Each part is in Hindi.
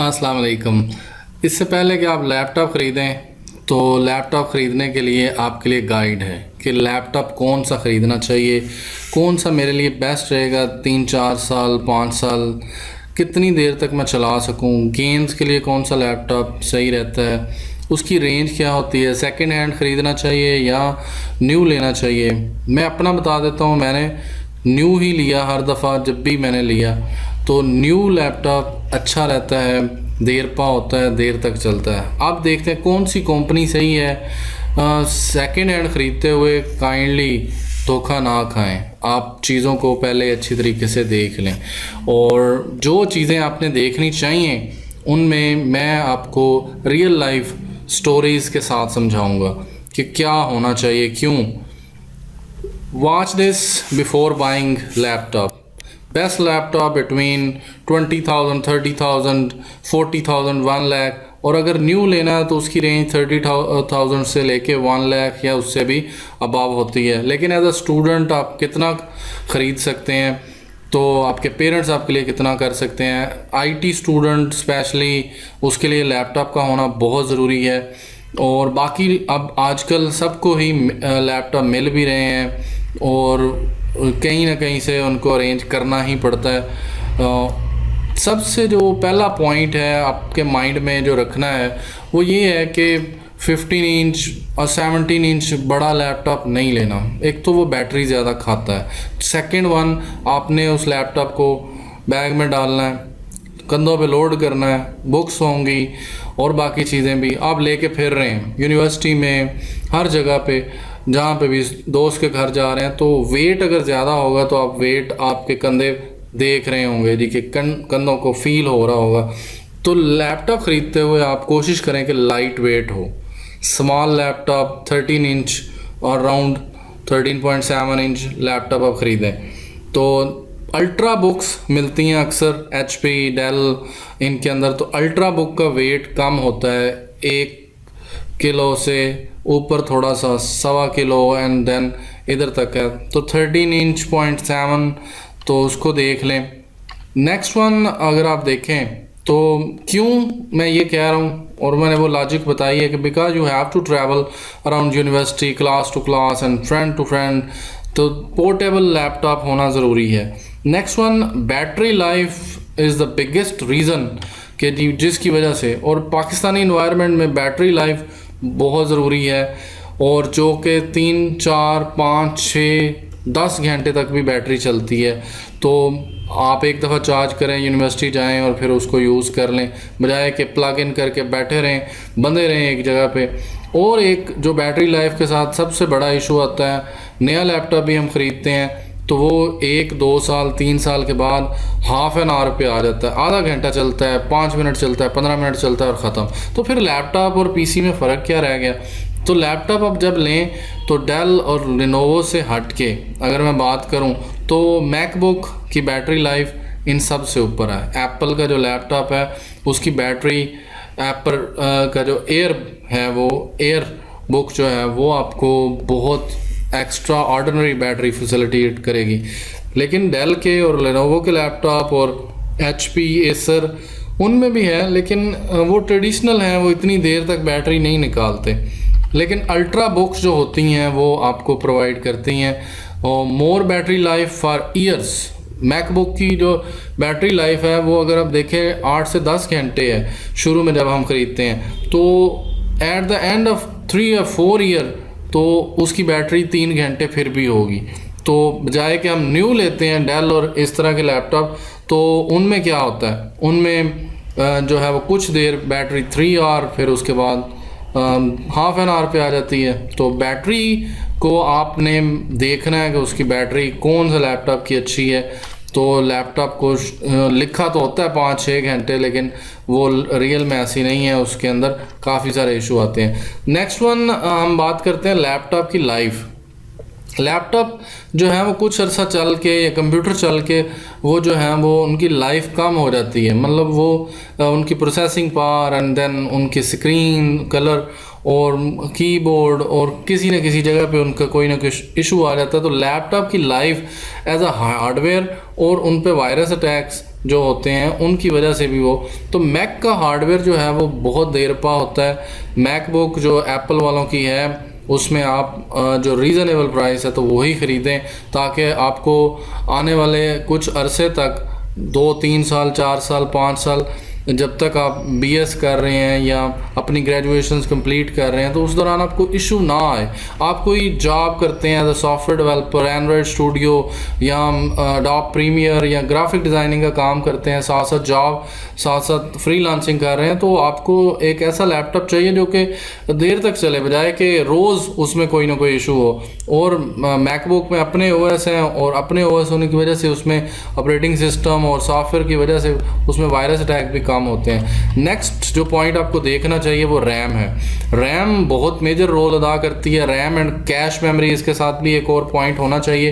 अस्सलाम वालेकुम। इससे पहले कि आप लैपटॉप ख़रीदें तो लैपटॉप ख़रीदने के लिए आपके लिए गाइड है कि लैपटॉप कौन सा ख़रीदना चाहिए, कौन सा मेरे लिए बेस्ट रहेगा। 3-4 साल 5 साल कितनी देर तक मैं चला सकूं, गेम्स के लिए कौन सा लैपटॉप सही रहता है, उसकी रेंज क्या होती है, सेकंड हैंड ख़रीदना चाहिए या न्यू लेना चाहिए। मैं अपना बता देता हूं, मैंने न्यू ही लिया हर दफ़ा जब भी मैंने लिया। तो न्यू लैपटॉप अच्छा रहता है, देर पा होता है, देर तक चलता है। अब देखते हैं कौन सी कंपनी सही है। सेकंड हैंड ख़रीदते हुए काइंडली धोखा ना खाएं, आप चीज़ों को पहले अच्छी तरीके से देख लें और जो चीज़ें आपने देखनी चाहिए उनमें मैं आपको रियल लाइफ स्टोरीज़ के साथ समझाऊंगा कि क्या होना चाहिए, क्यों। Watch this before buying laptop. Best laptop between 20,000 30,000 40,000 1 lakh, और अगर न्यू लेना है तो उसकी रेंज 30,000 से लेके 1 लाख या उससे भी अबव होती है। लेकिन एज अ स्टूडेंट आप कितना ख़रीद सकते हैं, तो आपके पेरेंट्स आपके लिए कितना कर सकते हैं। आईटी स्टूडेंट स्पेशली उसके लिए लैपटॉप का होना बहुत ज़रूरी है। और बाकी अब आजकल सबको ही लैपटॉप मिल भी रहे हैं और कहीं ना कहीं से उनको अरेंज करना ही पड़ता है। सबसे जो पहला पॉइंट है आपके माइंड में जो रखना है वो ये है कि 15 इंच और 17 इंच बड़ा लैपटॉप नहीं लेना। एक तो वो बैटरी ज़्यादा खाता है, सेकंड वन आपने उस लैपटॉप को बैग में डालना है, कंधों पे लोड करना है, बुक्स होंगी और बाकी चीज़ें भी आप लेके फिर रहे हैं यूनिवर्सिटी में, हर जगह पे जहाँ पे भी दोस्त के घर जा रहे हैं। तो वेट अगर ज़्यादा होगा तो आप वेट आपके कंधे देख रहे होंगे जी कि कंधों को फील हो रहा होगा। तो लैपटॉप ख़रीदते हुए आप कोशिश करें कि लाइट वेट हो। स्मॉल लैपटॉप 13 इंच और अराउंड 13.7 इंच लैपटॉप आप ख़रीदें। तो अल्ट्रा बुक्स मिलती हैं अक्सर HP डेल इनके अंदर, तो अल्ट्रा बुक का वेट कम होता है, 1 किलो से ऊपर थोड़ा सा 1.25 किलो एंड देन इधर तक है। तो 13 इंच 0.7 तो उसको देख लें। नेक्स्ट वन अगर आप देखें तो क्यों मैं ये कह रहा हूँ, और मैंने वो लॉजिक बताई है कि because you have to travel around university, class to class and friend to friend, तो पोर्टेबल लैपटॉप होना ज़रूरी है। Next one battery life is the biggest reason कि जिसकी वजह से, और पाकिस्तानी इन्वायरमेंट में बैटरी लाइफ बहुत ज़रूरी है, और जो कि 3 4 5 6 10 घंटे तक भी बैटरी चलती है। तो आप एक दफ़ा चार्ज करें, यूनिवर्सिटी जाएं और फिर उसको यूज़ कर लें, बजाय कि प्लग इन करके बैठे रहें, बंधे रहें एक जगह पे। और एक जो बैटरी लाइफ के साथ सबसे बड़ा इशू आता है, नया लैपटॉप भी हम ख़रीदते हैं तो वो 1-2 साल 3 साल के बाद हाफ एन आवर पे आ जाता है, आधा घंटा चलता है, 5 मिनट चलता है, 15 मिनट चलता है और ख़त्म। तो फिर लैपटॉप और PC में फ़र्क क्या रह गया। तो लैपटॉप आप जब लें तो डेल और लिनोवो से हट के अगर मैं बात करूं तो मैकबुक की बैटरी लाइफ इन सब से ऊपर है। एप्पल का जो लैपटॉप है उसकी बैटरी, एप्पल का जो एयर है वो एयर बुक जो है वो आपको बहुत एक्स्ट्रा ऑर्डिनरी बैटरी फैसिलिटी करेगी। लेकिन डेल के और लेनोवो के लैपटॉप और HP एसर उनमें भी है, लेकिन वो ट्रेडिशनल हैं, वो इतनी देर तक बैटरी नहीं निकालते। लेकिन अल्ट्रा बुक्स जो होती हैं वो आपको प्रोवाइड करती हैं और मोर battery life for years. MacBook की जो बैटरी लाइफ है वो अगर आप देखें 8 से 10 घंटे है शुरू में जब हम ख़रीदते हैं, तो एट द एंड ऑफ 3 या 4 ईयर तो उसकी बैटरी 3 घंटे फिर भी होगी। तो बजाय कि हम न्यू लेते हैं डेल और इस तरह के लैपटॉप, तो उनमें क्या होता है, उनमें जो है वो कुछ देर बैटरी 3 आवर, फिर उसके बाद हाफ एन आवर पे आ जाती है। तो बैटरी को आपने देखना है कि उसकी बैटरी कौन सा लैपटॉप की अच्छी है। तो लैपटॉप को लिखा तो होता है 5-6 घंटे, लेकिन वो रियल में ऐसी नहीं है, उसके अंदर काफ़ी सारे इशू आते हैं। नेक्स्ट वन हम बात करते हैं लैपटॉप की लाइफ। लैपटॉप जो है वो कुछ अर्सा चल के या कंप्यूटर चल के वो जो है वो उनकी लाइफ कम हो जाती है, मतलब वो उनकी प्रोसेसिंग पावर एंड देन उनकी स्क्रीन कलर और कीबोर्ड और किसी न किसी जगह पे उनका कोई ना कोई इशू आ जाता है, तो लैपटॉप की लाइफ एज अ हार्डवेयर और उन पे वायरस अटैक्स जो होते हैं उनकी वजह से भी वो, तो मैक का हार्डवेयर जो है वो बहुत देर पा होता है। मैकबुक जो एप्पल वालों की है उसमें आप जो रीज़नेबल प्राइस है तो वही ख़रीदें, ताकि आपको आने वाले कुछ अरसे तक 2-3 साल 4 साल 5 साल जब तक आप बीएस कर रहे हैं या अपनी ग्रेजुएशंस कंप्लीट कर रहे हैं तो उस दौरान आपको इशू ना आए। आप कोई जॉब करते हैं as a software developer, Android studio या डॉप प्रीमियर या ग्राफिक डिज़ाइनिंग का काम करते हैं, साथ साथ जॉब साथ साथ फ्रीलांसिंग कर रहे हैं, तो आपको एक ऐसा लैपटॉप चाहिए जो कि देर तक चले, बजाय कि रोज़ उसमें कोई ना कोई इशू हो। और मैकबुक में अपने ओएस हैं और अपने ओएस होने की वजह से उसमें ऑपरेटिंग सिस्टम और सॉफ्टवेयर की वजह से उसमें वायरस अटैक भी काम होते हैं। नेक्स्ट जो पॉइंट आपको देखना चाहिए वो रैम है। रैम बहुत मेजर रोल अदा करती है। रैम एंड कैश मेमोरी, इसके साथ भी एक और पॉइंट होना चाहिए।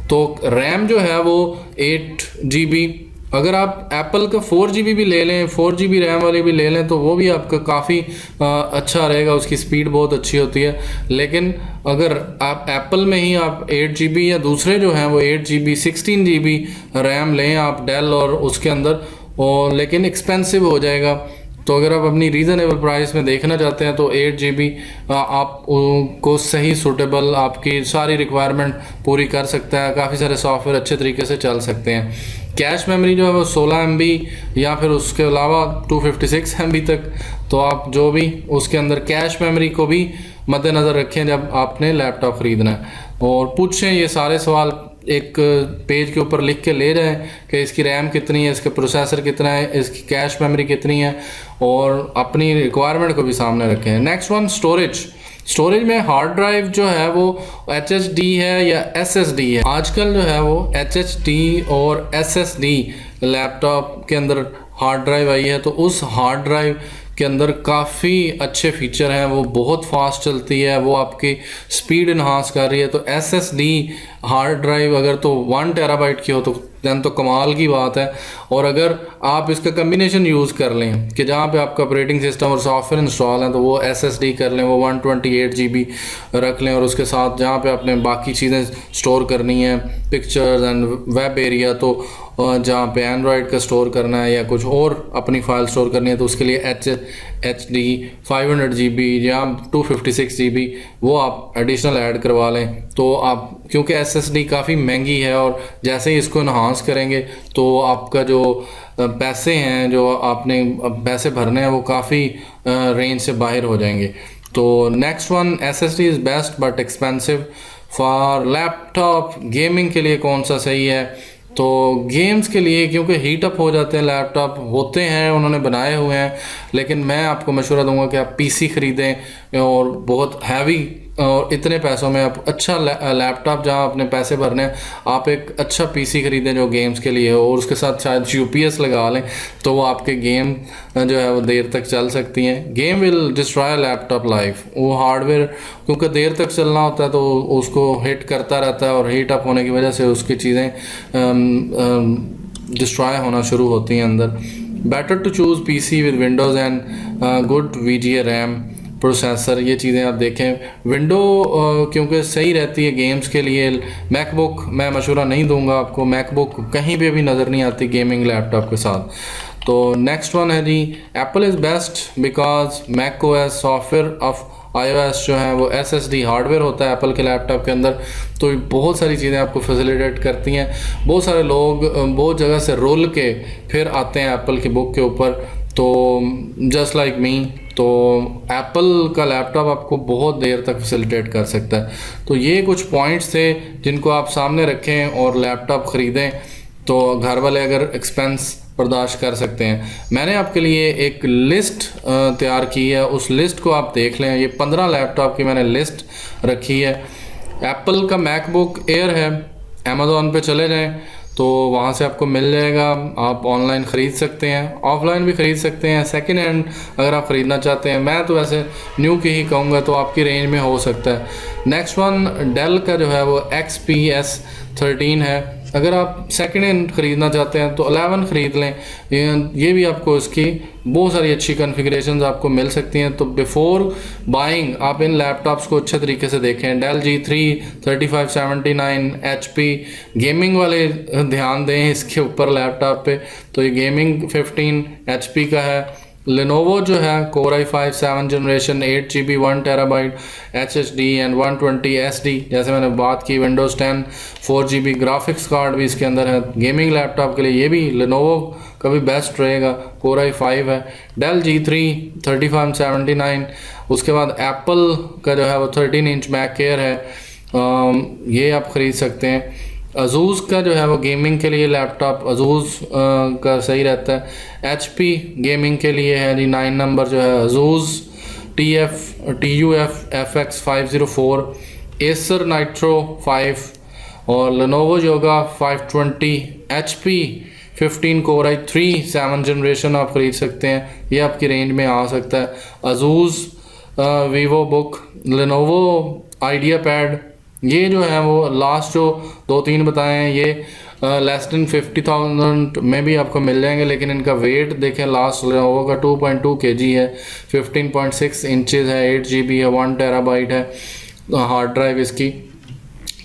तो रैम जो है वो 8 GB, अगर आप एप्पल का 4 GB भी ले लें, 4 GB रैम वाली भी ले लें तो वो भी आपका काफ़ी अच्छा रहेगा, उसकी स्पीड बहुत अच्छी होती है। लेकिन अगर आप एप्पल में ही आप 8 GB या दूसरे जो हैं वो 8 GB 16 GB रैम लें आप डेल और उसके अंदर, और लेकिन एक्सपेंसिव हो जाएगा। तो अगर आप अपनी रीज़नेबल प्राइस में देखना चाहते हैं तो 8 GB आप को सही सूटेबल आपकी सारी रिक्वायरमेंट पूरी कर सकता है। काफ़ी सारे सॉफ्टवेयर अच्छे तरीके से चल सकते हैं। कैश मेमोरी जो है वो 16 MB या फिर उसके अलावा 256 MB तक, तो आप जो भी उसके अंदर कैश मेमोरी को भी मद्देनज़र रखें जब आपने लैपटॉप ख़रीदना है। और पूछें ये सारे सवाल एक पेज के ऊपर लिख के ले जाएं कि इसकी रैम कितनी है, इसका प्रोसेसर कितना है, इसकी कैश मेमोरी कितनी है, और अपनी रिक्वायरमेंट को भी सामने रखें। नेक्स्ट वन, स्टोरेज में हार्ड ड्राइव जो है वो HDD है या SSD है। आजकल जो है वो HDD और SSD लैपटॉप के अंदर हार्ड ड्राइव आई है, तो उस हार्ड ड्राइव के अंदर काफ़ी अच्छे फीचर हैं, वो बहुत फास्ट चलती है, वो आपकी स्पीड इन्हांस कर रही है। तो SSD हार्ड ड्राइव अगर तो 1 TB की हो तो दैन तो कमाल की बात है। और अगर आप इसका कम्बिनेशन यूज़ कर लें कि जहाँ पे आपका ऑपरेटिंग सिस्टम और सॉफ्टवेयर इंस्टॉल है तो वो SSD कर लें, वो 128 GB रख लें, और उसके साथ जहाँ पे आपने बाकी चीज़ें स्टोर करनी है, पिक्चर्स एंड वेब एरिया, तो जहाँ पे एंड्रॉयड का स्टोर करना है या कुछ और अपनी फ़ाइल स्टोर करनी है तो उसके लिए HD 500 GB या 256 GB वो आप एडिशनल ऐड करवा लें। तो आप, क्योंकि SSD काफ़ी महंगी है और जैसे ही इसको इन्हांस करेंगे तो आपका जो पैसे हैं, जो आपने पैसे भरने हैं, वो काफ़ी रेंज से बाहर हो जाएंगे। तो next one, SSD is best but expensive for laptop. Gaming के लिए कौन सा सही है? तो गेम्स के लिए, क्योंकि हीट अप हो जाते हैं लैपटॉप, होते हैं उन्होंने बनाए हुए हैं, लेकिन मैं आपको मशवरा दूंगा कि आप PC ख़रीदें और बहुत हैवी, और इतने पैसों में आप अच्छा लैपटॉप, जहाँ अपने पैसे भरने हैं, आप एक अच्छा PC ख़रीदें जो गेम्स के लिए हो, और उसके साथ शायद UPS लगा लें तो वो आपके गेम जो है वो देर तक चल सकती हैं। Game will destroy laptop life. वो हार्डवेयर क्योंकि देर तक चलना होता है तो उसको हिट करता रहता है, और हीट अप होने की वजह से उसकी चीज़ें डिस्ट्रॉय होना शुरू होती हैं अंदर। Better to choose PC with Windows and good VGA RAM processor, ये चीज़ें आप देखें। विंडो क्योंकि सही रहती है गेम्स के लिए। मैकबुक मैं मशवरा नहीं दूंगा आपको, मैकबुक कहीं पे भी नज़र नहीं आती गेमिंग लैपटॉप के साथ। तो नेक्स्ट वन है जी, Apple is best because macOS software of iOS जो है वो SSD हार्डवेयर होता है एप्पल के लैपटॉप के अंदर, तो बहुत सारी चीज़ें आपको फैसिलिटेट करती हैं। बहुत सारे लोग बहुत जगह से रोल के फिर आते हैं एप्पल की बुक के ऊपर, तो जस्ट लाइक मी, तो एप्पल का लैपटॉप आपको बहुत देर तक फैसिलिटेट कर सकता है। तो ये कुछ पॉइंट्स थे जिनको आप सामने रखें और लैपटॉप ख़रीदें, तो घर वाले अगर एक्सपेंस बर्दाश्त कर सकते हैं। मैंने आपके लिए एक लिस्ट तैयार की है, उस लिस्ट को आप देख लें। ये 15 लैपटॉप की मैंने लिस्ट रखी है। एप्पल का मैकबुक एयर है, अमेज़ॉन पे चले जाएं तो वहाँ से आपको मिल जाएगा। आप ऑनलाइन ख़रीद सकते हैं, ऑफलाइन भी ख़रीद सकते हैं। सेकेंड हैंड अगर आप ख़रीदना चाहते हैं, मैं तो वैसे न्यू की ही कहूँगा, तो आपकी रेंज में हो सकता है। नेक्स्ट वन, डेल का जो है वो XPS 13 है। अगर आप सेकेंड हैंड ख़रीदना चाहते हैं तो 11 ख़रीद लें। ये भी आपको इसकी बहुत सारी अच्छी कॉन्फ़िगरेशंस आपको मिल सकती हैं। तो बिफ़ोर बाइंग आप इन लैपटॉप्स को अच्छे तरीके से देखें। डेल G3 3579 HP गेमिंग वाले ध्यान दें इसके ऊपर लैपटॉप पे। तो ये गेमिंग 15 HP का है। लेनोवो जो है Core i5 7 generation 8GB 1 terabyte HSD and 120 SD, जैसे मैंने बात की विंडोज़ 10 4GB ग्राफिक्स कार्ड भी इसके अंदर है। गेमिंग लैपटॉप के लिए ये भी लेनोवो का भी बेस्ट रहेगा, Core i5 है। डेल G3 3579, उसके बाद एप्पल का जो है वो 13 इंच मैक एयर है, ये आप ख़रीद सकते हैं। अजूज़ का जो है वो गेमिंग के लिए लैपटॉप अजूज़ का सही रहता है। HP गेमिंग के लिए है जी 9 नंबर जो है अजूज़ TUF FX 504, एसर नाइट्रो 5 और Lenovo yoga 520, HP 15 Core i3 7 generation आप ख़रीद सकते हैं, ये आपकी रेंज में आ सकता है। Asus Vivobook, Lenovo IdeaPad, ये जो है वो लास्ट जो 2-3 बताए हैं ये लेस देन 50,000 में भी आपको मिल जाएंगे, लेकिन इनका वेट देखें लास्ट लेनोवो का 2.2 kg है, 15.6 इंचेस है, 8GB है, 1 टेराबाइट है हार्ड ड्राइव इसकी।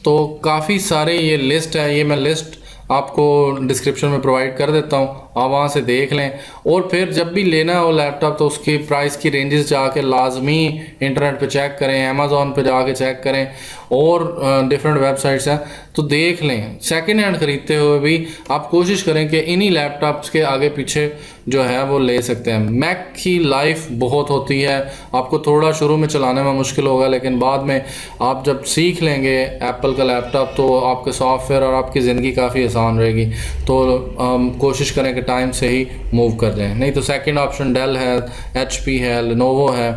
तो काफ़ी सारे ये लिस्ट है, ये मैं लिस्ट आपको डिस्क्रिप्शन में प्रोवाइड कर देता हूँ, आप वहाँ से देख लें। और फिर जब भी लेना हो लैपटॉप तो उसकी प्राइस की रेंजेस जाके लाजमी इंटरनेट पे चेक करें, अमेज़ॉन पे जाके चेक करें, और डिफरेंट वेबसाइट्स हैं तो देख लें। सेकंड हैंड ख़रीदते हुए भी आप कोशिश करें कि इन्हीं लैपटॉप्स के आगे पीछे जो है वो ले सकते हैं। मैक की लाइफ बहुत होती है, आपको थोड़ा शुरू में चलाने में मुश्किल होगा, लेकिन बाद में आप जब सीख लेंगे एप्पल का लैपटॉप तो आपके सॉफ्टवेयर और आपकी ज़िंदगी काफ़ी आसान रहेगी। तो कोशिश करें कि टाइम से ही मूव कर जाएं, नहीं तो सेकंड ऑप्शन डेल है, HP है, लेनोवो है,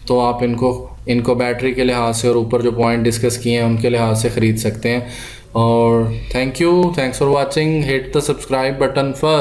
तो आप इनको बैटरी के लिहाज से और ऊपर जो पॉइंट डिस्कस किए हैं उनके लिहाज से ख़रीद सकते हैं। और thanks for watching, hit the subscribe button first.